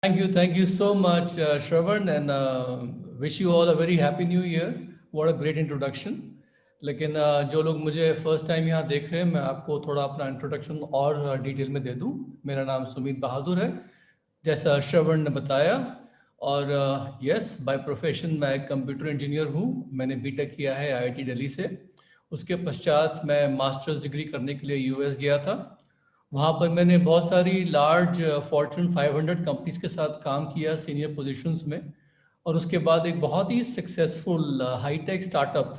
Thank you so much, Shravan, and wish you all a very happy new year. What a great introduction. लेकिन जो लोग मुझे first time यहाँ देख रहे हैं, मैं आपको थोड़ा अपना इंट्रोडक्शन और डिटेल में दे दूँ। मेरा नाम सुमित बहादुर है, जैसा श्रवण ने बताया। और यस, बाय प्रोफेशन मैं एक कंप्यूटर इंजीनियर हूँ। मैंने बीटेक किया है आईआईटी दिल्ली से। उसके पश्चात मैं मास्टर्स डिग्री करने के लिए यूएस गया था। वहाँ पर मैंने बहुत सारी लार्ज फॉर्चून 500 कंपनीज के साथ काम किया सीनियर पोजीशंस में। और उसके बाद एक बहुत ही सक्सेसफुल हाईटेक स्टार्टअप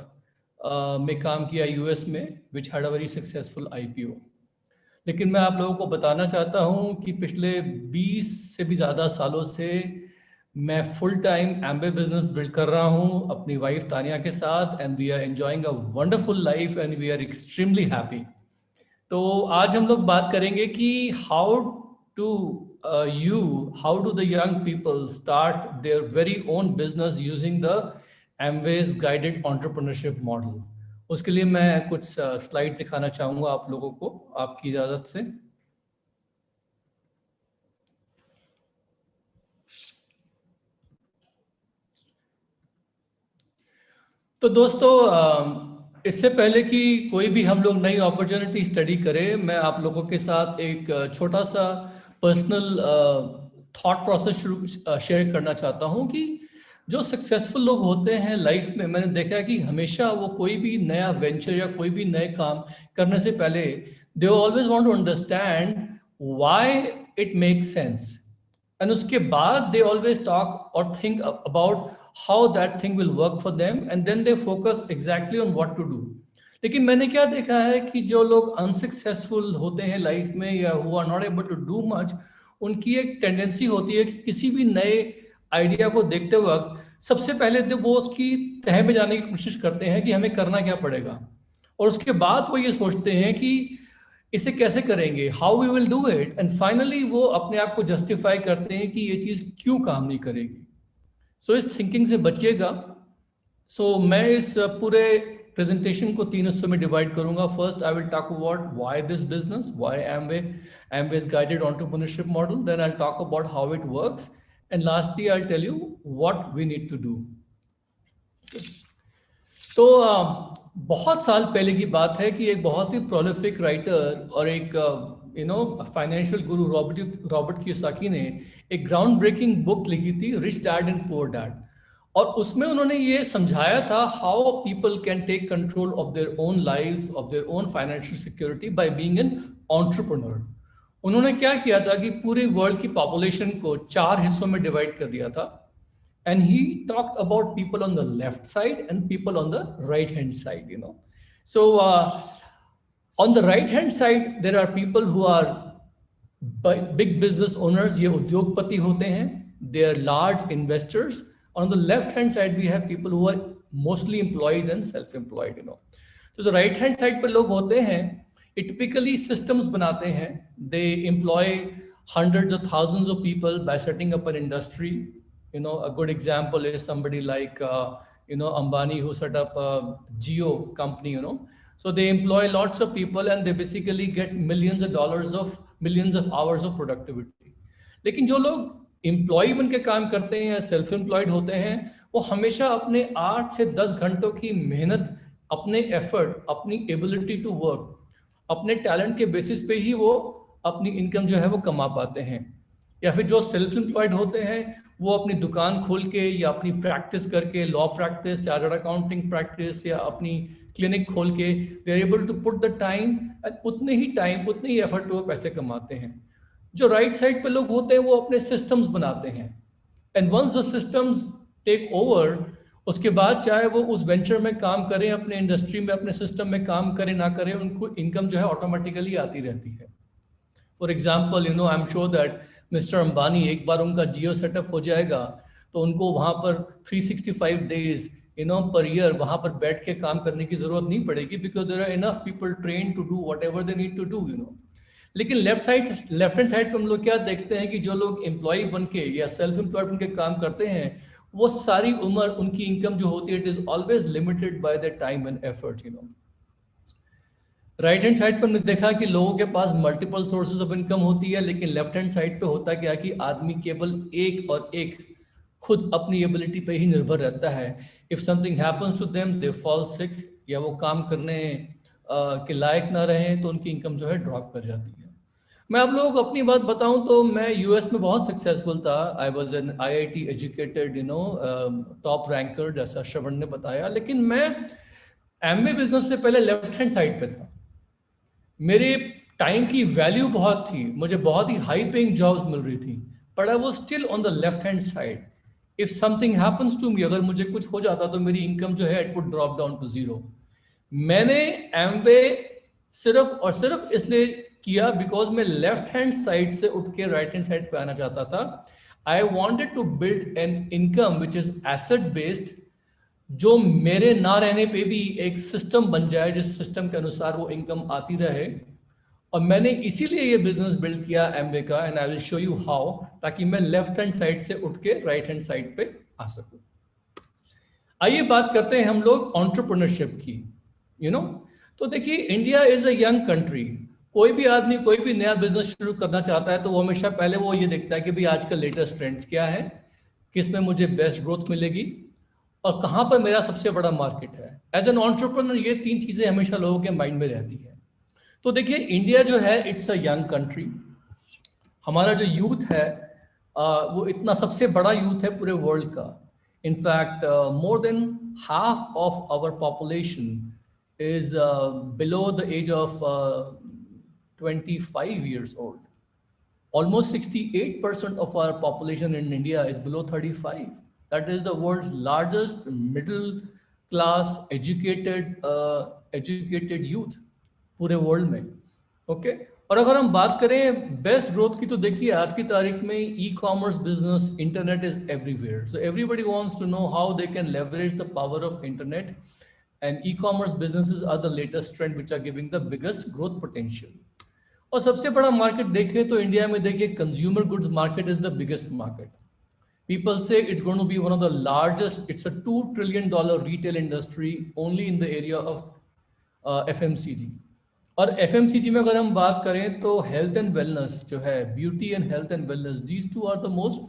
में काम किया यूएस में, which had a very successful IPO. लेकिन मैं आप लोगों को बताना चाहता हूँ कि पिछले 20 से भी ज़्यादा सालों से मैं full time Amway business build कर रहा हूँ अपनी वाइफ तानिया के साथ, and we are enjoying a wonderful life and we are extremely happy. तो आज हम लोग बात करेंगे कि to how do the young people start their very own business using the Amway's guided entrepreneurship model. उसके लिए मैं कुछ स्लाइड दिखाना चाहूँगा आप लोगों को, आपकी इजाज़त से। तो दोस्तों, इससे पहले कि कोई भी हम लोग नई अपॉर्चुनिटी स्टडी करें, मैं आप लोगों के साथ एक छोटा सा पर्सनल थॉट प्रोसेस शेयर करना चाहता हूं कि जो सक्सेसफुल लोग होते हैं लाइफ में, मैंने देखा है कि हमेशा वो कोई भी नया वेंचर या कोई भी नए काम करने से पहले they always want to understand why it makes sense, and उसके बाद दे ऑलवेज टॉक और think about how that thing will work for them, and then they focus exactly on what to do. लेकिन मैंने क्या देखा है कि जो लोग अनसक्सेसफुल होते हैं लाइफ में या who are not able to do much, उनकी एक टेंडेंसी होती है कि किसी भी नए आइडिया को देखते वक्त सबसे पहले तो वो उसकी तह में जाने की कोशिश करते हैं कि हमें करना क्या पड़ेगा, और उसके बाद वो ये सोचते हैं कि इसे कैसे करेंगे, how we will do it, and finally वो अपने आप को जस्टिफाई करते हैं कि ये चीज़ क्यों काम नहीं करेगी। सो इस थिंकिंग से बचिएगा। मैं इस पूरे प्रेजेंटेशन को 3 हिस्सों में डिवाइड करूंगा। First I will talk about why this business, why Amway is guided entrepreneurship model, then I will talk about how it works, and lastly I will tell you what we need to do. तो बहुत साल पहले की बात है कि एक बहुत ही प्रोलिफिक राइटर और एक फाइनेंशियल गुरु रॉबर्ट कियोसाकी ने एक ग्राउंड ब्रेकिंग बुक लिखी थी, rich dad and poor dad. और उसमें उन्होंने ये समझाया था how people can take control of their own lives, of their own financial security by being an entrepreneur. उन्होंने क्या किया था कि पूरे वर्ल्ड की पॉपुलेशन को 4 हिस्सों में डिवाइड कर दिया था, and he talked about people on the left side and people on the right hand side. So on the right hand side there are people who are big business owners, ये उद्योगपति होते हैं, they are large investors. On the left hand side we have people who are mostly employees and self employed. तो जो right hand side पर लोग होते हैं, it typically systems बनाते हैं, they employ hundreds of thousands of people by setting up an industry. A good example is somebody like Ambani, who set up a Jio company. So they employ lots of people and they basically get millions of hours of productivity. लेकिन जो लोग employ बन के काम करते हैं, self employed होते हैं, वो हमेशा अपने 8 से 10 घंटों की मेहनत, अपने एफर्ट, अपनी एबिलिटी टू वर्क, अपने टैलेंट के बेसिस पे ही वो अपनी इनकम जो है वो कमा पाते हैं। या फिर जो सेल्फ एम्प्लॉयड होते हैं, वो अपनी दुकान खोल के या अपनी प्रैक्टिस करके, law practice, chartered accounting practice, या अपनी क्लिनिक खोल के they are able to put the time, उतने ही एफर्ट वो पैसे कमाते हैं। जो राइट साइड पे लोग होते हैं वो अपने सिस्टम्स बनाते हैं, and once the systems take over, उसके बाद चाहे वो उस वेंचर में काम करें, अपने इंडस्ट्री में, अपने सिस्टम में काम करें ना करें, उनको इनकम जो है ऑटोमेटिकली आती रहती है। For example, I am sure that mister Ambani, एक बार उनका जियो सेटअप हो जाएगा तो उनको वहाँ पर 365 डेज पर ईयर वहाँ पर बैठ के काम करने की जरूरत नहीं पड़ेगी, because there are enough people train to do whatever they need to do. लेकिन लेफ्ट हैंड साइड पर हम लोग क्या देखते हैं कि जो लोग एम्प्लॉय बन के या सेल्फ एम्प्लॉयड बन के काम करते हैं, वो सारी उम्र उनकी इनकम जो होती है, it is always limited by the time and effort. Right hand side पर हमने देखा कि लोगों के पास मल्टीपल सोर्सेज ऑफ इनकम होती है, लेकिन लेफ्ट हैंड साइड पे होता क्या कि आदमी केवल एक और एक खुद अपनी एबिलिटी पे ही निर्भर रहता है। If something happens to them they fall sick, या वो काम करने के लायक ना रहे तो उनकी इनकम जो है ड्रॉप कर जाती है। मैं आप लोगों को अपनी बात बताऊं तो मैं यूएस में बहुत सक्सेसफुल था। I was an IIT educated, top ranker जैसा श्रवण ने बताया, लेकिन मैं एमबीए बिजनेस से पहले लेफ्ट हैंड साइड पे था। मेरे टाइम की वैल्यू बहुत थी, मुझे बहुत ही हाई पेइंग जॉब्स मिल रही थी, but I was still on the left hand side. If something happens to me, अगर मुझे कुछ हो जाता तो मेरी इनकम जो है it would drop down to zero. मैंने एमवे सिर्फ और सिर्फ इसलिए किया बिकॉज मैं लेफ्ट हैंड साइड से उठ के राइट हैंड साइड पे आना चाहता था। I wanted to build an income which is asset based, जो मेरे ना रहने पे भी एक सिस्टम बन जाए, जिस सिस्टम के अनुसार वो इनकम आती रहे। और मैंने इसीलिए ये बिजनेस बिल्ड किया एमवे का, and I will show you how, ताकि मैं लेफ्ट हैंड साइड से उठ के राइट हैंड साइड पे आ सकूं। आइए बात करते हैं हम लोग एंटरप्रेन्योरशिप की। तो देखिए, India is a young country. कोई भी आदमी कोई भी नया बिजनेस शुरू करना चाहता है तो वो हमेशा पहले वो ये देखता है कि भाई आजकल लेटेस्ट ट्रेंड्स क्या है, किस में मुझे बेस्ट ग्रोथ मिलेगी, और कहाँ पर मेरा सबसे बड़ा मार्केट है। एज एन एंटरप्रेन्योर ये तीन चीजें हमेशा लोगों के माइंड में रहती है। तो देखिए, इंडिया जो है इट्स अ यंग कंट्री। हमारा जो यूथ है वो इतना सबसे बड़ा यूथ है पूरे वर्ल्ड का। In fact more than half of our population is below the age of 25 years old. Almost 68% of our population in India is below 35. That is the world's largest middle class educated youth पूरे world में। Okay, और अगर हम बात करें best growth की, तो देखिए आज की तारीख में e commerce business, internet is everywhere, so everybody wants to know how they can leverage the power of internet, and e-commerce businesses are the latest trend which are giving the biggest growth potential. और सबसे बड़ा market देखें तो India में देखिए consumer goods market is the biggest market. People say it's going to be one of the largest, it's a $2 trillion retail industry only in the area of FMCG. और FMCG में अगर हम बात करें तो हेल्थ एंड वेलनेस जो है, beauty and health and wellness, these two are the most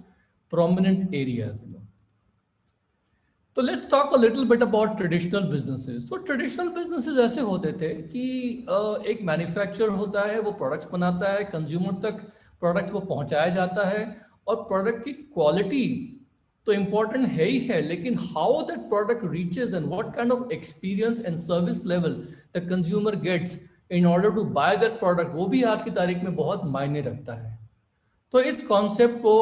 prominent areas. तो let's talk a little bit about traditional businesses. तो ट्रेडिशनल बिजनेसेस ऐसे होते थे कि एक मैन्युफैक्चरर होता है, वो प्रोडक्ट्स बनाता है, कंज्यूमर तक प्रोडक्ट्स वो पहुंचाया जाता है, और प्रोडक्ट की क्वालिटी तो इम्पोर्टेंट है ही है, लेकिन how that product reaches and what kind of experience and service level the consumer gets in order to buy that product, वो भी आज की तारीख में बहुत मायने रखता है। तो इस कॉन्सेप्ट को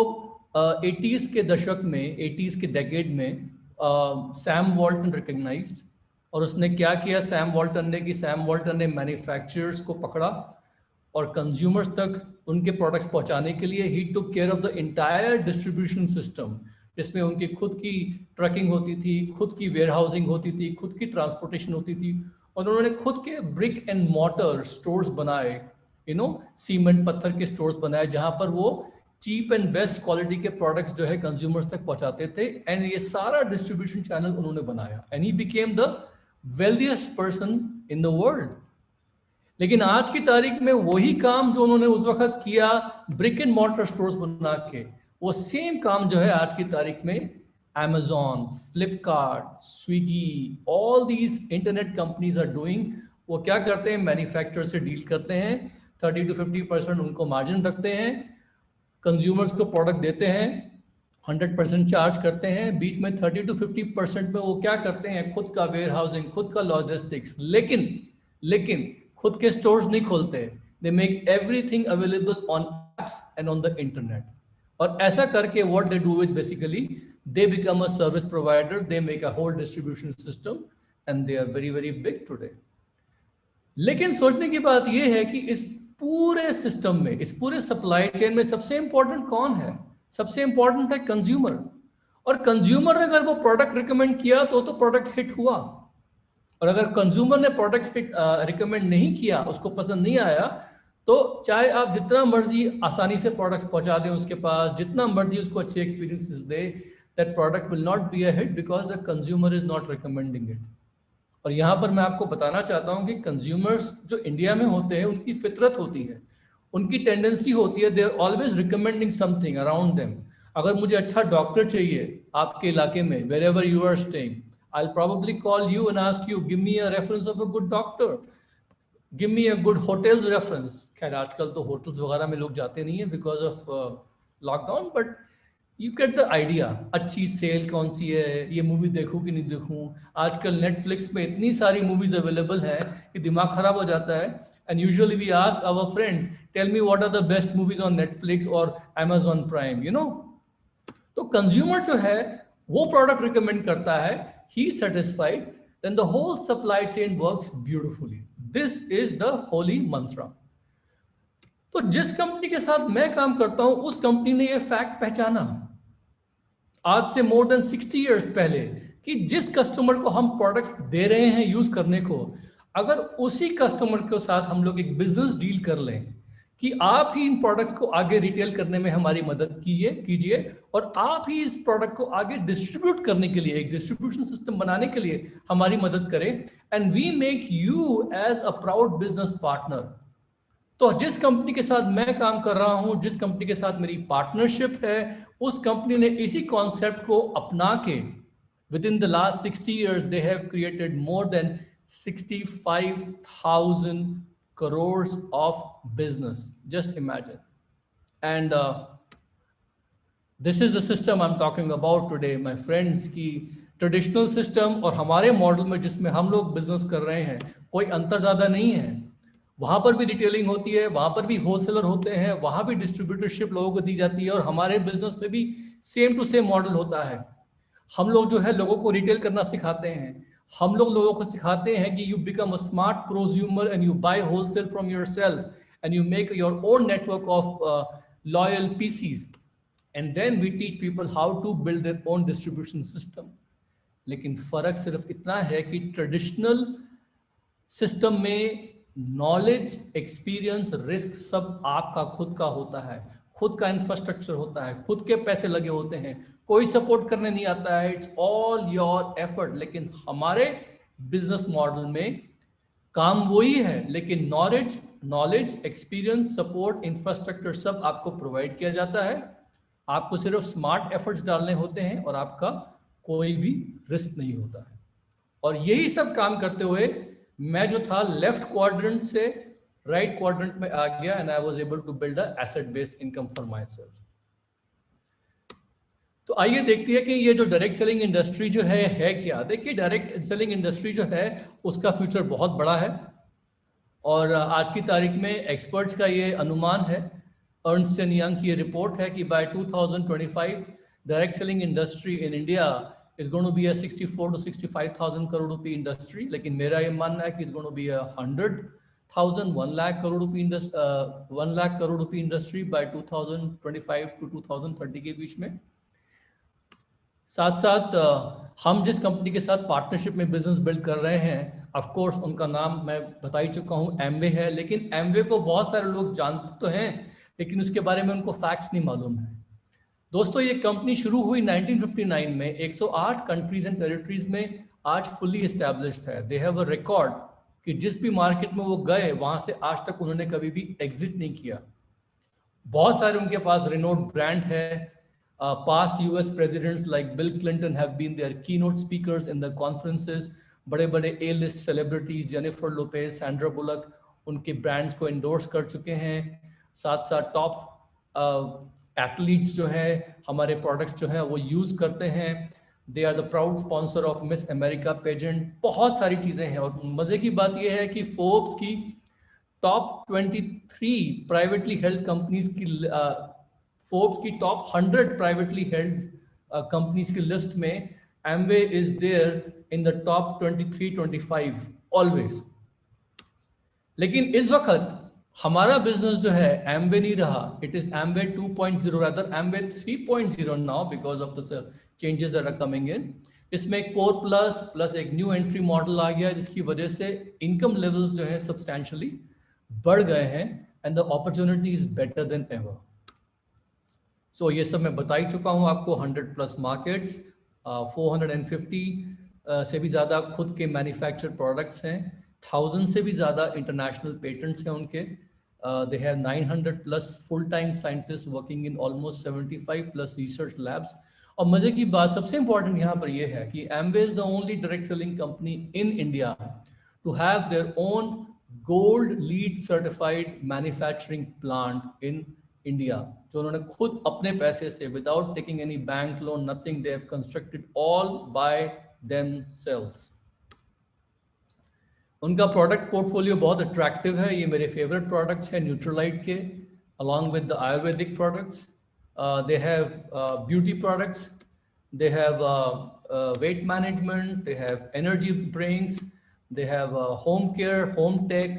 80s के दशक में, 80s के डेकेड में सैम वॉल्टन रिकग्नाइज्ड, और उसने क्या किया सैम वॉल्टन ने, कि सैम वॉल्टन ने मैन्युफैक्चरर्स को पकड़ा और कंज्यूमर्स तक उनके प्रोडक्ट्स पहुंचाने के लिए ही took care of the entire distribution system, जिसमें उनकी खुद की ट्रकिंग होती थी, खुद की वेयर हाउसिंग होती थी, खुद की ट्रांसपोर्टेशन होती थी, और उन्होंने खुद के ब्रिक एंड मॉर्टर स्टोर्स बनाए, सीमेंट पत्थर के स्टोर्स बनाए, जहां पर वो चीप एंड बेस्ट क्वालिटी के प्रोडक्ट्स जो है कंज्यूमर्स तक पहुंचाते थे। एंड ये सारा डिस्ट्रीब्यूशन चैनल उन्होंने बनाया, and he became the wealthiest person in the world. लेकिन आज की तारीख में वही काम जो उन्होंने उस वक्त किया ब्रिक एंड मॉर्टर स्टोर्स बना के, वो सेम काम जो है आज की तारीख में Amazon, Flipkart, Swiggy, all these internet companies are doing. वो क्या करते हैं, मैन्युफैक्चरर से डील करते हैं, 30 to 50% उनको मार्जिन रखते हैं, कंज्यूमर्स को प्रोडक्ट देते हैं, 100% चार्ज करते हैं, बीच में 30 to 50% में वो क्या करते हैं, खुद का वेयर हाउसिंग, खुद का लॉजिस्टिक्स, लेकिन खुद के स्टोर्स नहीं खोलते। They make everything available on apps and on the internet. और ऐसा करके what they do is basically they become a service provider, they make a whole distribution system, and they are very very big today. लेकिन सोचने की बात यह है कि इस पूरे सिस्टम में, इस पूरे सप्लाई चेन में सबसे इंपॉर्टेंट कौन है? सबसे इंपॉर्टेंट है कंज्यूमर। और कंज्यूमर ने अगर वो प्रोडक्ट रिकमेंड किया तो प्रोडक्ट हिट हुआ, और अगर कंज्यूमर ने प्रोडक्ट रिकमेंड नहीं किया, उसको पसंद नहीं आया, तो चाहे आप जितना मर्जी आसानी से प्रोडक्ट्स पहुंचा दें उसके पास, जितना मर्जी उसको अच्छे experiences they, that product will not be a hit because the consumer is not recommending it. और यहाँ पर मैं आपको बताना चाहता हूँ कि कंज्यूमर्स जो इंडिया में होते हैं उनकी फितरत होती है, उनकी टेंडेंसी होती है, they are always recommending something around them. अगर मुझे अच्छा डॉक्टर चाहिए आपके इलाके में, wherever you are staying, I will probably call you and ask you, give me a reference of a good doctor, give me a good hotels reference. खैर आजकल तो होटल्स वगैरह में लोग जाते नहीं है because of lockdown, but you get the idea. अच्छी सेल कौन सी है, ये मूवी देखूं कि नहीं देखूं। आजकल नेटफ्लिक्स पे इतनी सारी मूवीज अवेलेबल है कि दिमाग खराब हो जाता है। And usually we ask our friends, tell me what are the best movies on Netflix और Amazon प्राइम, यू नो। तो कंज्यूमर जो है वो प्रोडक्ट रिकमेंड करता है, he satisfied, then the whole supply chain works beautifully. This is the holy mantra. तो जिस company के साथ मैं काम करता हूं उस कंपनी ने ये फैक्ट पहचाना आज से मोर देन 60 इयर्स पहले कि जिस कस्टमर को हम प्रोडक्ट्स दे रहे हैं यूज करने को, अगर उसी कस्टमर के साथ हम लोग एक बिजनेस डील कर लें कि आप ही इन प्रोडक्ट्स को आगे रिटेल करने में हमारी मदद कीजिए और आप ही इस प्रोडक्ट को आगे डिस्ट्रीब्यूट करने के लिए एक डिस्ट्रीब्यूशन सिस्टम बनाने के लिए हमारी मदद करें, and we make you as a proud business partner. तो जिस कंपनी के साथ मैं काम कर रहा हूं, जिस कंपनी के साथ मेरी पार्टनरशिप है, उस कंपनी ने इसी कॉन्सेप्ट को अपना के with in the last 60 years they have created more than 65,000 crores of business. Just imagine. And this is the system I'm talking about today, my friends, की ट्रेडिशनल सिस्टम और हमारे मॉडल में जिसमें हम लोग बिजनेस कर रहे हैं कोई अंतर ज्यादा नहीं है। वहां पर भी रिटेलिंग होती है, वहां पर भी होलसेलर होते हैं, वहां भी डिस्ट्रीब्यूटरशिप लोगों को दी जाती है, और हमारे बिजनेस में भी सेम टू सेम मॉडल होता है। हम लोग जो है लोगों को रिटेल करना सिखाते हैं, हम लोग लोगों को सिखाते हैं कि you become a smart prosumer and you buy wholesale from yourself and you make your own network of loyal PCs, and then we teach people how to build their own distribution system. लेकिन फर्क सिर्फ इतना है कि traditional system में knowledge, experience, risk सब आपका खुद का होता है, खुद का इंफ्रास्ट्रक्चर होता है, खुद के पैसे लगे होते हैं, कोई सपोर्ट करने नहीं आता है, इट्स ऑल योर एफर्ट। लेकिन हमारे बिजनेस मॉडल में काम वही है, लेकिन नॉलेज, एक्सपीरियंस, सपोर्ट, इंफ्रास्ट्रक्चर सब आपको प्रोवाइड किया जाता है। आपको सिर्फ स्मार्ट एफर्ट्स डालने होते हैं और आपका कोई भी रिस्क नहीं होता है। और यही सब काम करते हुए मैं जो था लेफ्ट क्वाड्रेंट से राइट क्वाड्रेंट में आ गया, and I was able to build a asset based income for myself. तो आइए देखते हैं कि ये जो डायरेक्ट सेलिंग इंडस्ट्री जो है क्या। देखिए, डायरेक्ट सेलिंग इंडस्ट्री जो है उसका फ्यूचर बहुत बड़ा है, और आज की तारीख में एक्सपर्ट्स का ये अनुमान है, अर्नस्ट एंड यंग की ये रिपोर्ट है कि by 2025 direct selling industry in India is going to be a 64 to 65,000 crore rupee industry. लेकिन मेरा ये मानना है कि it's going to be a 100,000 1 lakh crore rupee 1 lakh crore rupee industry by 2025 to 2030 के बीच में। साथ साथ हम जिस कंपनी के साथ पार्टनरशिप में बिजनेस बिल्ड कर रहे हैं, ऑफ कोर्स उनका नाम मैं बता ही चुका हूँ, एमवे है। लेकिन एमवे को बहुत सारे लोग जानते तो हैं, लेकिन उसके बारे में उनको फैक्ट्स नहीं मालूम है। दोस्तों, ये कंपनी शुरू हुई 1959 में, 108 कंट्रीज एंड टेरिटरीज में आज फुल्ली एस्टैब्लिश्ड है। दे हैव अ रिकॉर्ड कि जिस भी मार्केट में वो गए वहां से आज तक उन्होंने कभी भी एग्जिट नहीं किया। बहुत सारे उनके पास रिनोड ब्रांड है। Past US presidents like Bill Clinton have been their keynote speakers in the conferences. बड़े बड़े A list celebrities, Jennifer Lopez, Sandra Bullock, उनके ब्रांड्स को एंडोर्स कर चुके हैं। साथ साथ टॉप एथलीट्स जो है हमारे प्रोडक्ट्स जो है वो यूज करते हैं। They are the proud sponsor of Miss America pageant. बहुत सारी चीजें हैं, और मजे की बात यह है कि फोर्ब्स की टॉप 23 प्राइवेटली हेल्ड कंपनीज की, फोर्ब्स की टॉप 100 प्राइवेटली हेल्ड कंपनीज की लिस्ट में Amway is there in the top 23-25 always. लेकिन इस वक्त हमारा बिजनेस जो है एमवे नहीं रहा, it is Amway 2.0, rather Amway 3.0 now because of the changes that are coming in. इसमें कोर प्लस एक न्यू एंट्री मॉडल आ गया, जिसकी वजह से इनकम लेवल्स जो है सब्सटैंशियली बढ़ गए हैं, and the opportunity is better than ever. So ये सब मैं बता ही चुका हूं आपको। 100+ मार्केट्स, 450 से भी ज़्यादा खुद के मैन्युफैक्चर प्रोडक्ट्स हैं, 1000 से भी ज़्यादा इंटरनेशनल पेटेंट्स हैं उनके. They have 900 plus full-time scientists working in almost 75 plus research labs. और मजे की बात सबसे important यहाँ पर ये है कि Amway is the only direct selling company in India to have their own gold LEED certified manufacturing plant in India. जो उन्होंने खुद अपने पैसे से without taking any bank loan, nothing, they have constructed all by themselves. उनका product portfolio बहुत attractive है. ये मेरे फेवरेट प्रोडक्ट्स हैं न्यूट्रलाइट के, along with the Ayurvedic products. They have beauty products, they have weight management, they have energy drinks, they have home care, home tech,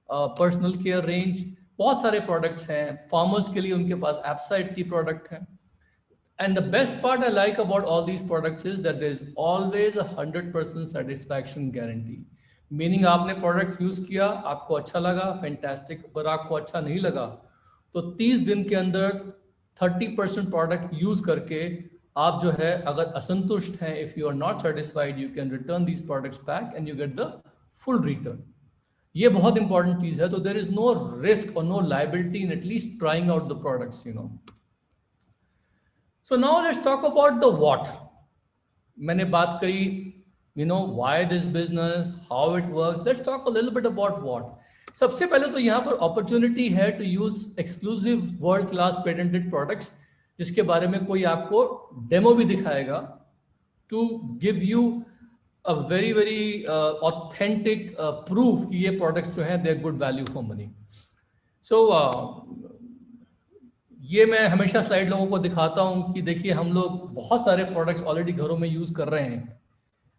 personal care range. बहुत सारे products हैं. Farmers के लिए उनके पास एप्साइड की प्रोडक्ट हैं. And the best part I like about all these products is that there is always a 100% satisfaction guarantee. Meaning आपने product use किया, आपको अच्छा लगा, फैंटास्टिक. अगर आपको अच्छा नहीं लगा तो 30 दिन के अंदर 30% प्रोडक्ट यूज करके आप जो है अगर असंतुष्ट हैं, if you are not satisfied, you can return these products back and you get the full return. ये बहुत इंपॉर्टेंट चीज है. तो देयर इज नो रिस्क और no liability in at least trying out the products, you know. So now let's talk about the what. मैंने बात करी, you know, why this business, how it works. Let's talk a little bit about what. सबसे पहले तो यहाँ पर opportunity है to use exclusive world class patented products, जिसके बारे में कोई आपको डेमो भी दिखाएगा, to give you a very very authentic proof कि ये प्रोडक्ट्स जो हैं they are good value for money. So ये मैं हमेशा स्लाइड लोगों को दिखाता हूँ कि देखिए हम लोग बहुत सारे प्रोडक्ट्स ऑलरेडी घरों में यूज कर रहे हैं.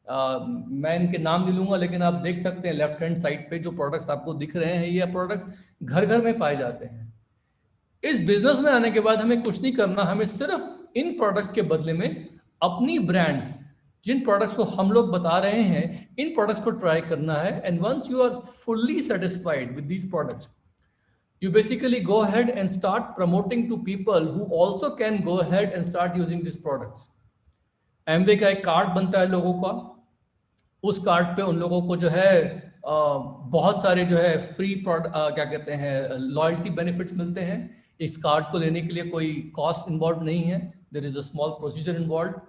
मैं इनके नाम नहीं लूंगा, लेकिन आप देख सकते हैं लेफ्ट हैंड साइड पे जो प्रोडक्ट्स आपको दिख रहे हैं, ये प्रोडक्ट्स घर घर में पाए जाते हैं. इस बिजनेस में आने के बाद हमें कुछ नहीं करना, हमें सिर्फ इन प्रोडक्ट्स के बदले में अपनी ब्रांड, जिन प्रोडक्ट्स को हम लोग बता रहे हैं, इन प्रोडक्ट्स को ट्राई करना है. And once you are fully satisfied with these products, you basically go ahead and start promoting to people who also can go ahead and start using these products. Amway का एक card बनता है लोगों का, उस card पे उन लोगों को जो है बहुत सारे जो है फ्री क्या कहते हैं लॉयल्टी बेनिफिट्स मिलते हैं. इस कार्ड को लेने के लिए कोई कॉस्ट इन्वॉल्व नहीं है. There is a small procedure involve.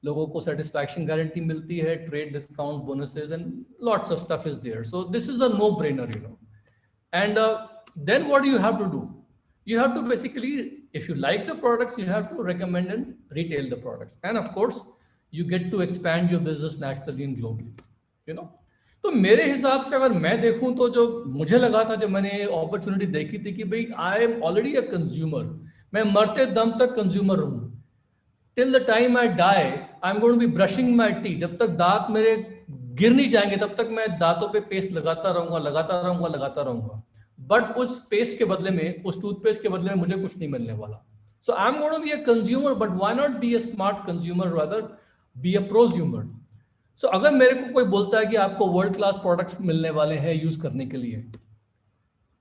लोगों को सेटिस्फैक्शन गारंटी मिलती है, trade discount, bonuses and lots of stuff is there. So this is a no brainer, you know. And then what do you have to do? You have to basically, if you like the products, you have to recommend and retail the products. And of course, you get to expand your business nationally and globally, you know. तो मेरे हिसाब से अगर मैं देखूं तो जो मुझे लगा था, जब मैंने अपॉर्चुनिटी देखी थी कि भाई I am already a consumer, मैं मरते दम तक कंज्यूमर रहूं. Till the time I die I am going to be brushing my teeth. जब तक दांत मेरे गिर नहीं जाएंगे तब तक मैं दांतों पे पेस्ट लगाता रहूंगा. बट उस पेस्ट के बदले में, उस टूथपेस्ट के बदले में मुझे कुछ नहीं मिलने वाला. So I am going to be a consumer, but why not be a smart consumer, rather be a prosumer. So अगर मेरे को कोई बोलता है कि आपको वर्ल्ड क्लास प्रोडक्ट्स मिलने वाले हैं यूज करने के लिए,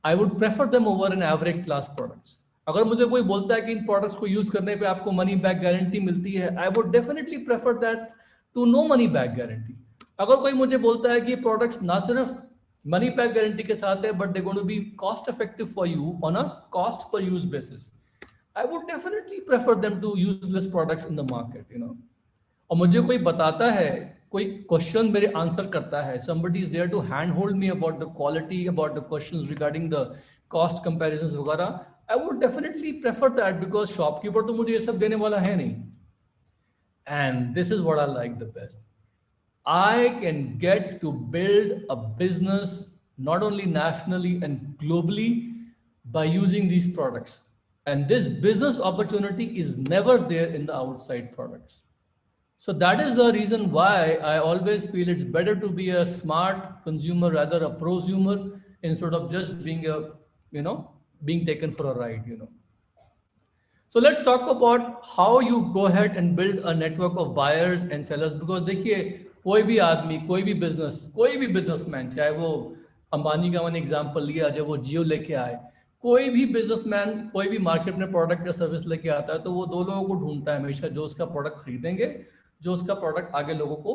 I would prefer them over an average class products. अगर मुझे कोई बोलता है कि इन प्रोडक्ट्स को यूज करने पे आपको मनी बैक गारंटी मिलती है, I would definitely prefer that to no money back guarantee. अगर कोई मुझे बोलता है कि प्रोडक्ट्स ना सिर्फ मनी बैक गारंटी के साथ है, but they going to be cost effective for you on a cost per use basis, I would definitely prefer them to use this products in the market, you know. और मुझे कोई बताता है, कोई question मेरे आंसर करता है, somebody is there to handhold me about the quality, about the questions regarding the cost comparisons वगैरह, I would definitely prefer that, because shopkeeper तो मुझे ये सब देने वाला है नहीं. And this is what I like the best. I can get to build a business not only nationally and globally by using these products. And this business opportunity is never there in the outside products. So that is the reason why I always feel it's better to be a smart consumer, rather a prosumer, instead of just being a, you know, being taken for a ride, you know. So let's talk about how you go ahead and build a network of buyers and sellers, because देखिए कोई भी आदमी, कोई भी businessman, चाहे वो अंबानी का मैंने एग्जांपल लिया, जब वो जियो लेके आए, कोई भी बिजनेसमैन कोई भी मार्केट में प्रोडक्ट या सर्विस लेके आता है तो वो दो लोगों को ढूंढता है हमेशा, जो उसका प्रोडक्ट खरीदेंगे, जो उसका प्रोडक्ट आगे लोगों को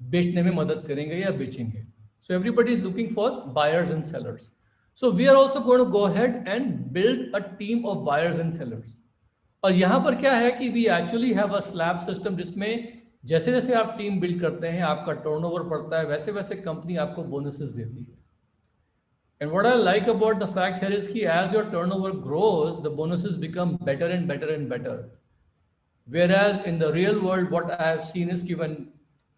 बेचने में मदद करेंगे या बेचेंगे. So everybody is looking for buyers and sellers. So we are also going to go ahead and build a team of buyers and sellers. और यहाँ पर क्या है कि we actually have a slab system जिसमें जैसे जैसे आप टीम बिल्ड करते हैं, आपका टर्नओवर बढ़ता है, वैसे वैसे कंपनी आपको बोनसेस देती है. And what I like about the fact here is कि as your turnover grows, the bonuses become better and better and better. Whereas in the real world, what I have seen is कि when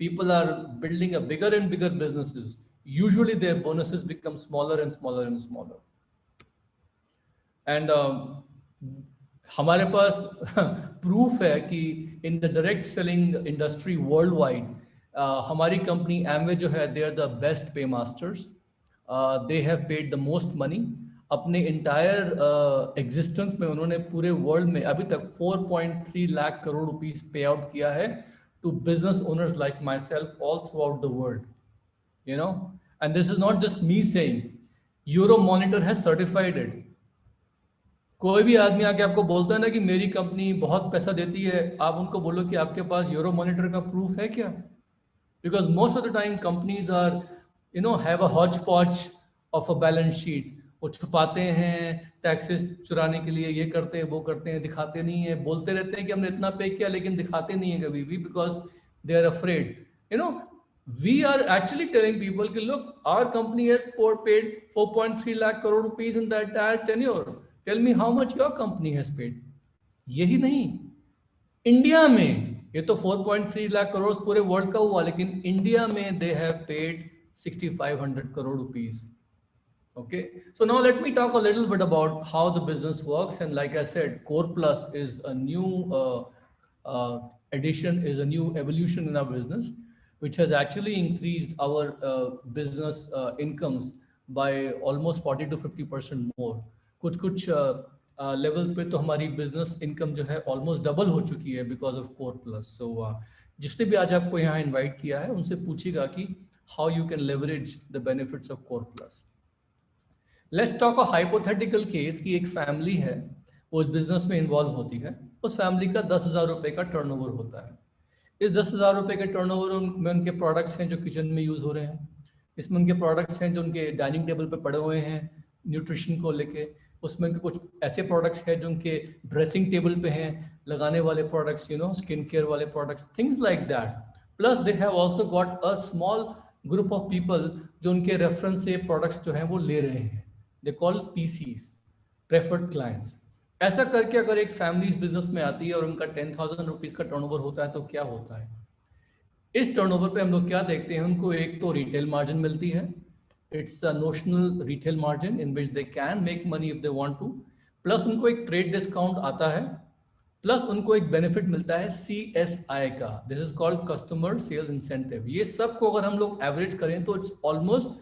people are building a bigger and bigger businesses, usually their bonuses become smaller and smaller and smaller. And हमारे पास proof है कि in the direct selling industry world wide हमारी company Amway जो है, they are the best पे masters. They have paid the most money. अपने entire existence में उन्होंने पूरे वर्ल्ड में अभी तक 4.3 लाख करोड़ रुपीस पे आउट किया है to business owners like myself all throughout the world, you know. And this is not just me saying, Euromonitor has certified it. कोई भी आदमी आके आपको बोलता है ना कि मेरी कंपनी बहुत पैसा देती है, आप उनको बोलो कि आपके पास यूरोमॉनिटर का प्रूफ है क्या? Because most of the time companies are, you know, have a hodgepodge of a balance sheet. वो छुपाते हैं, टैक्सेस चुराने के लिए ये करते हैं, वो करते हैं, दिखाते नहीं है, बोलते रहते हैं कि हमने इतना पे किया, लेकिन दिखाते नहीं है कभी भी, because they are afraid. You know, we are actually telling people कि look, our company has paid 4.3 lakh crore rupees in the entire tenure. Tell me how much your company has paid. यही नहीं, India में ये तो 4.3 लाख करोड़ पूरे world का हुआ, लेकिन इंडिया में they have paid 6,500 crore rupees. Okay, so now let me talk a little bit about how the business works. And like I said, Core Plus is a new addition, is a new evolution in our business, which has actually increased our business incomes by almost 40 to 50% more. कुछ levels पे तो हमारी business income जो है almost double हो चुकी है because of Core Plus. So जिसने भी आज आपको यहाँ invite किया है, उनसे पूछिएगा कि how you can leverage the benefits of Core Plus. Let's talk a hypothetical case कि एक फैमिली है, वो बिजनेस में इन्वॉल्व होती है, उस फैमिली का 10,000 रुपये का टर्नओवर होता है. इस 10,000 रुपये के टर्नओवर में उनके प्रोडक्ट्स हैं जो किचन में यूज़ हो रहे हैं, इसमें उनके प्रोडक्ट्स हैं जो उनके डाइनिंग टेबल पे पड़े हुए हैं न्यूट्रिशन को लेके, उसमें उनके कुछ ऐसे प्रोडक्ट्स हैं जो उनके ड्रेसिंग टेबल पे हैं, लगाने वाले products, you know, skin care वाले products, things like that. Plus they have also got a small group of people जो उनके रेफरेंस से प्रोडक्ट्स जो हैं वो ले रहे हैं. They call PCs, preferred clients. ऐसा करके अगर एक फैमिली बिजनेस में आती है और उनका 10,000 रुपीज का टर्नओवर होता है, तो क्या होता है? इस टर्नओवर पे हम लोग क्या देखते हैं, उनको एक तो रिटेल मार्जिन मिलती है. It's the notional retail margin in which they can make money if they want to. Plus उनको एक ट्रेड डिस्काउंट आता है, प्लस उनको एक बेनिफिट मिलता है CSI का, this is called customer sales incentive. ये सब को अगर हम लोग एवरेज करें तो it's almost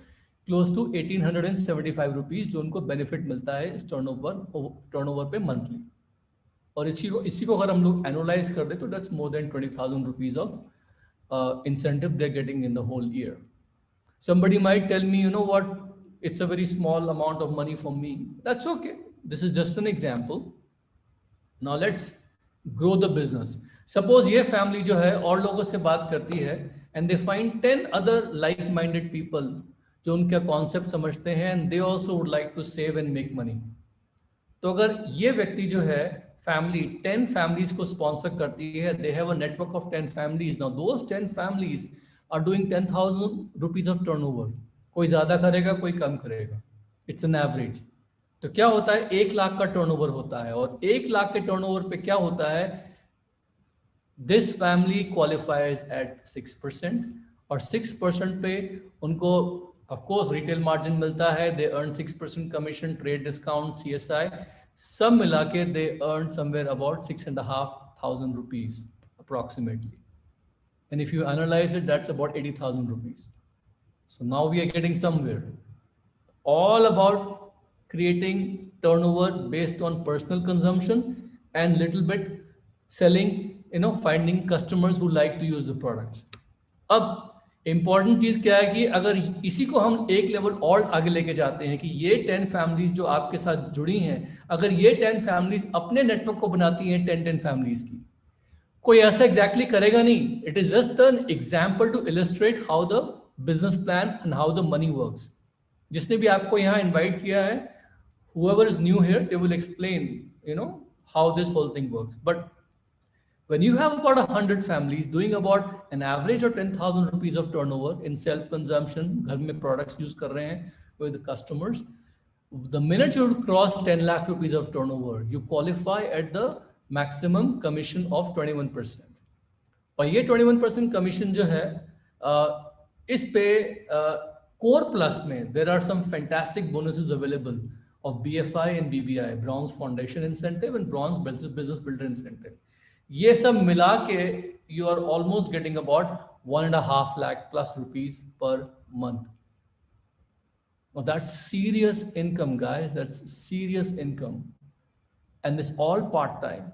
close to 1,875 rupees जो उनको बेनिफिट मिलता है इस टर्नओवर पे मंथली. और इसी को अगर हम लोग एनालाइज कर दे तो that's more than 20,000 rupees of incentive they are getting in the whole year. Somebody might tell me, you know what, it's a very small amount of money for me. That's okay, this is just an example. Now let's grow the business. Suppose ये family जो है और लोगों से बात करती है and they find 10 other like minded people जो उनका कॉन्सेप्ट समझते हैं and they also would like to save and make money. तो अगर ये व्यक्ति जो है फैमिली 10 फैमिलीज को स्पॉन्सर करती है, they have a network of 10 families. Now those 10 families are doing 10,000 rupees of turnover. कोई ज्यादा करेगा, कोई कम करेगा, इट्स एन एवरेज. तो क्या होता है, 1 लाख का टर्नओवर होता है, और 1 लाख के टर्नओवर पे क्या होता है, दिस फैमिली क्वालिफाइज एट 6%. और 6% पे उनको of course retail margin मिलता है, they earn 6% commission, trade discount, CSI, सब मिला के they earn somewhere about 6,500 rupees approximately. And if you analyze it, that's about 80,000 rupees. So now we are getting somewhere. All about creating turnover based on personal consumption and little bit selling, you know, finding customers who like to use the products. अब important चीज क्या है कि अगर इसी को हम एक लेवल और आगे लेके जाते हैं कि ये 10 फैमिलीज जो आपके साथ जुड़ी हैं, अगर ये 10 फैमिलीज अपने नेटवर्क को बनाती हैं 10 फैमिलीज की, कोई ऐसा एग्जैक्टली करेगा नहीं. It is just an example to illustrate how the business plan and how the money works. जिसने भी आपको यहाँ इन्वाइट किया है, whoever is new here, they will explain, how this whole thing works. But when you have about 100 families doing about an average of 10,000 rupees of turnover in self-consumption, घर में products use कर रहे हैं with the customers, the minute you cross 10 lakh rupees of turnover, you qualify at the maximum commission of 21%. और ये 21% commission जो है, इस पे कोर प्लस में there are some fantastic bonuses available of BFI and BBI, Bronze Foundation Incentive and Bronze Business Builder Incentive. ये सब मिला के you are almost getting about 1.5 lakh plus rupees per month. Now that's serious income, guys. That's serious income, and it's all part time.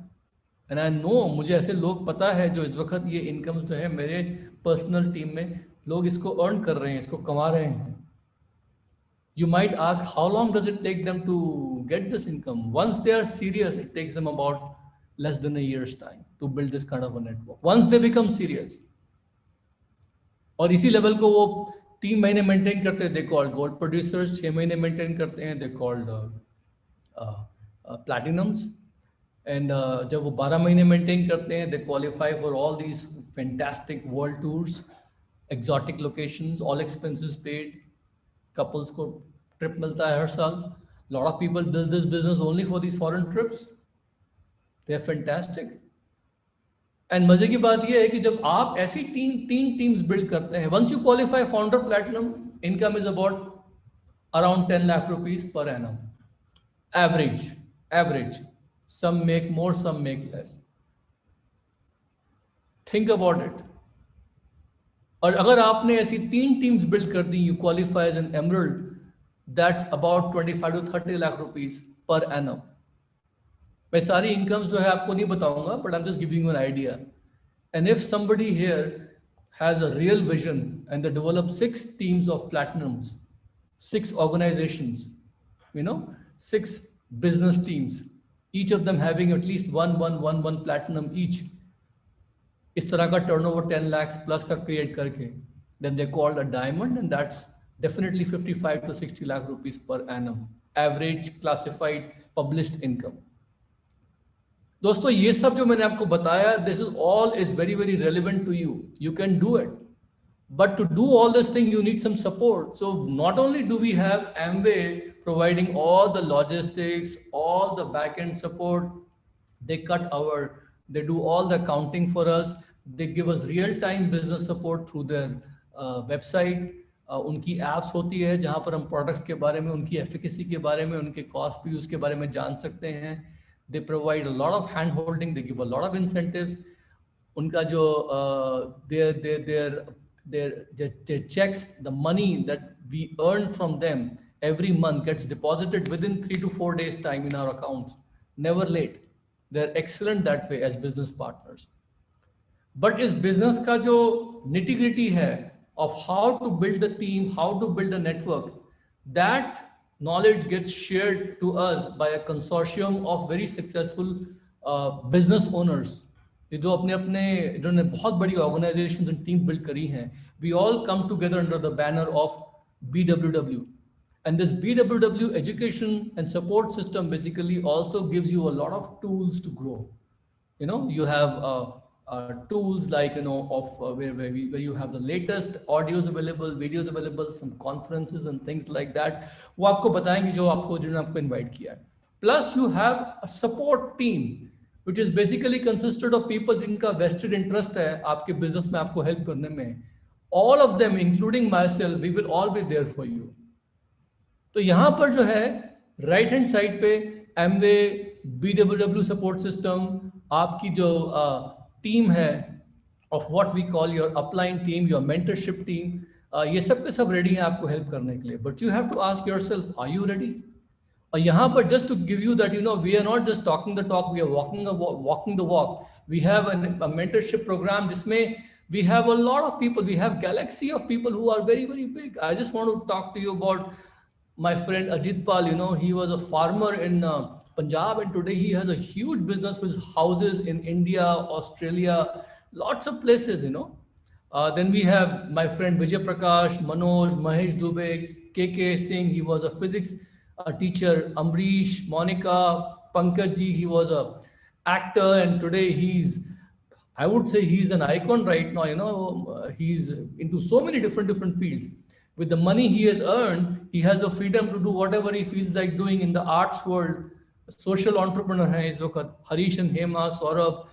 And I know मुझे ऐसे लोग पता है जो इस वक्त ये इनकम्स जो है मेरे पर्सनल टीम में लोग इसको अर्न कर रहे हैं, इसको कमा रहे हैं. You might ask, how long does it take them to get this income? Once they are serious, it takes them about less than a year's time to build this kind of a network. Once they become serious. और इसी level को वो 3 महीने maintain करते हैं, they called gold producers. 6 महीने maintain करते हैं, they called platinums. And जब वो 12 महीने मेंटेन करते हैं, they qualify for all these fantastic world tours, exotic locations, all expenses paid. Couples को ट्रिप मिलता है हर साल. Lot of people build this business only for these foreign trips. They are fantastic. And मजे की बात ये है कि जब आप ऐसी तीन टीम्स बिल्ड करते हैं, once you qualify founder platinum, income is about around 10 lakh rupees per annum. Average. Some make more, some make less. Think about it. और अगर आपने ऐसी 3 टीम्स बिल्ड कर दी, you qualify as an emerald, that's about 25 to 30 lakh rupees per annum. मैं सारी incomes जो है आपको नहीं बताऊंगा, but I am just giving you an idea. And if somebody here has a real vision and they develop 6 teams of platinums, 6 organisations, 6 business teams, each of them having at least one platinum each, इस तरह का turnover 10 lakhs plus का create करके, then they called a diamond, and that's definitely 55 to 60 lakh rupees per annum average classified published income. दोस्तों ये सब जो मैंने आपको बताया, this is all is very very relevant to you. You can do it, but to do all this thing you need some support. So not only do we have Amway providing all the logistics, all the back-end support, they do all the accounting for us. They give us real-time business support through their website. उनकी apps होती है जहाँ पर हम products के बारे में, उनकी efficacy के बारे में, उनके cost पे use के बारे में जान सकते हैं. They provide a lot of hand holding. They give a lot of incentives. उनका जो their checks, the money that we earn from them every month gets deposited within 3 to 4 days time in our accounts. Never late. They're excellent that way as business partners. But इस business का जो nitty gritty है of how to build a team, how to build a network, that knowledge gets shared to us by a consortium of very successful business owners. ये जो इन्होंने बहुत बड़ी organizations and team build करी हैं. We all come together under the banner of BWW. And this BWW education and support system basically also gives you a lot of tools to grow. You have tools like, where you have the latest audios available, videos available, some conferences and things like that. वो आपको बताएंगे जिन्होंने आपको invite किया है. Plus you have a support team, which is basically consisted of people जिनका vested interest है आपके business में आपको help करने में. All of them, including myself, we will all be there for you. तो यहाँ पर जो है राइट हैंड साइड पे एमवे, BWW सपोर्ट सिस्टम, आपकी जो टीम है of what we call your upline team, your mentorship team, ये सब के सब रेडी हैं आपको हेल्प करने के लिए. But you have to ask yourself, are you ready? और यहाँ पर just to give you that, we are not just talking the talk, we are walking the walk. We have a mentorship program जिसमें we have a lot of people, we have galaxy of people who are very very big. I just want to talk to you about my friend Ajit Pal, he was a farmer in Punjab, and today he has a huge business with houses in India, Australia, lots of places. Then we have my friend Vijay Prakash, Manoj, Mahesh Dubey, KK Singh, he was a physics teacher, Amrish, Monica, Pankaj ji, he was a actor, and today I would say he's an icon right now. He's into so many different fields. With the money he has earned, he has the freedom to do whatever he feels like doing in the arts world. Social entrepreneur hai is वक्त Harish and Hema, Saurabh,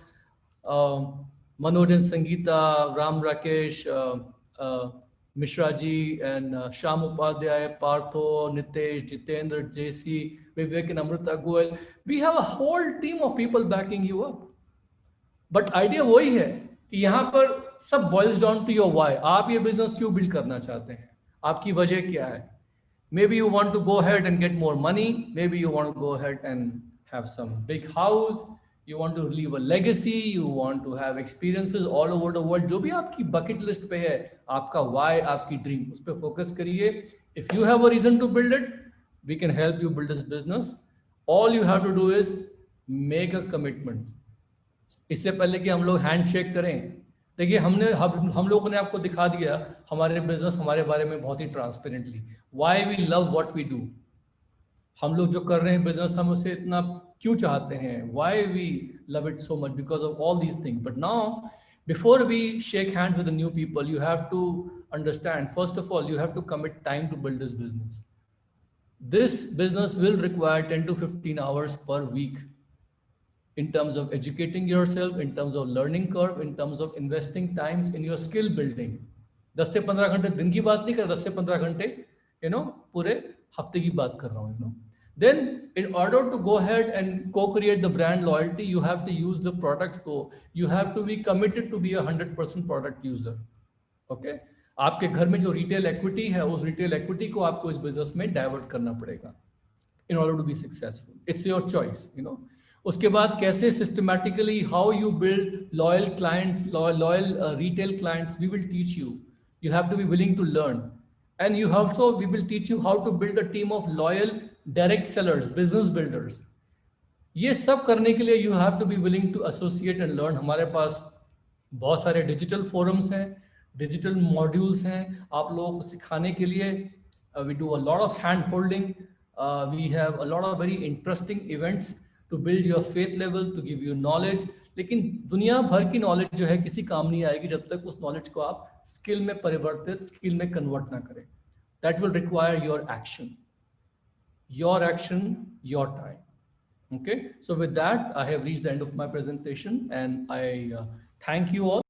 Manoj and Sangeeta, Ram Rakesh, Mishra ji, and Sham Upadhyay, Partho, Nitesh, Jitendra, JC, Vivek and Amrita Goel. We have a whole team of people backing you up. But idea वही है कि यहाँ पर सब boils down to your why. आप ये business क्यों build करना चाहते हैं, आपकी वजह क्या है. Maybe you want to go head and get more money, maybe you want to go head and have some big house, you want to leave a legacy, you want to have experiences all over the world. जो भी आपकी bucket list पे है, आपका Y, आपकी dream, उस पर focus करिए. If you have a reason to build it, we can help you build this business. All you have to do is make a commitment. इससे पहले कि हम लोग हैंड शेक करें, देखिए हम लोगों ने आपको दिखा दिया हमारे बिजनेस, हमारे बारे में बहुत ही transparently. Why we love what we do. हम लोग जो कर रहे हैं बिजनेस, हम उसे इतना क्यों चाहते हैं. Why we love it so much, because of all these things. But now before we shake hands with the new people, you have to understand, first of all, you have to commit time to build this business. This business will require 10 to 15 hours per week in terms of educating yourself, in terms of learning curve, in terms of investing times in your skill building. 10 से 15 घंटे दिन की बात नहीं कर रहा, 10 से 15 घंटे पूरे हफ्ते की बात कर रहा हूँ. Then in order to go ahead and co-create the brand loyalty, you have to use the products. So you have to be committed to be a 100% product user. Okay? आपके घर में जो रिटेल इक्विटी है, उस retail equity को आपको इस business में डाइवर्ट करना पड़ेगा in order to be successful. It's your choice. उसके बाद कैसे systematically how you build loyal clients, loyal retail clients, we will teach you. You have to be willing to learn, and we will teach you how to build a team of loyal direct sellers, business builders. ये सब करने के लिए you have to be willing to associate and learn. हमारे पास बहुत सारे digital forums हैं, digital modules हैं आप लोगों को सिखाने के लिए. We do a lot of hand holding. We have a lot of very interesting events to build your faith level, to give you knowledge. लेकिन दुनिया भर की नॉलेज जो है किसी काम नहीं आएगी जब तक उस नॉलेज को आप स्किल में परिवर्तित, स्किल में कन्वर्ट ना करें. That will require your action, your time. Okay, so with that, I have reached the end of my presentation, and I thank you all.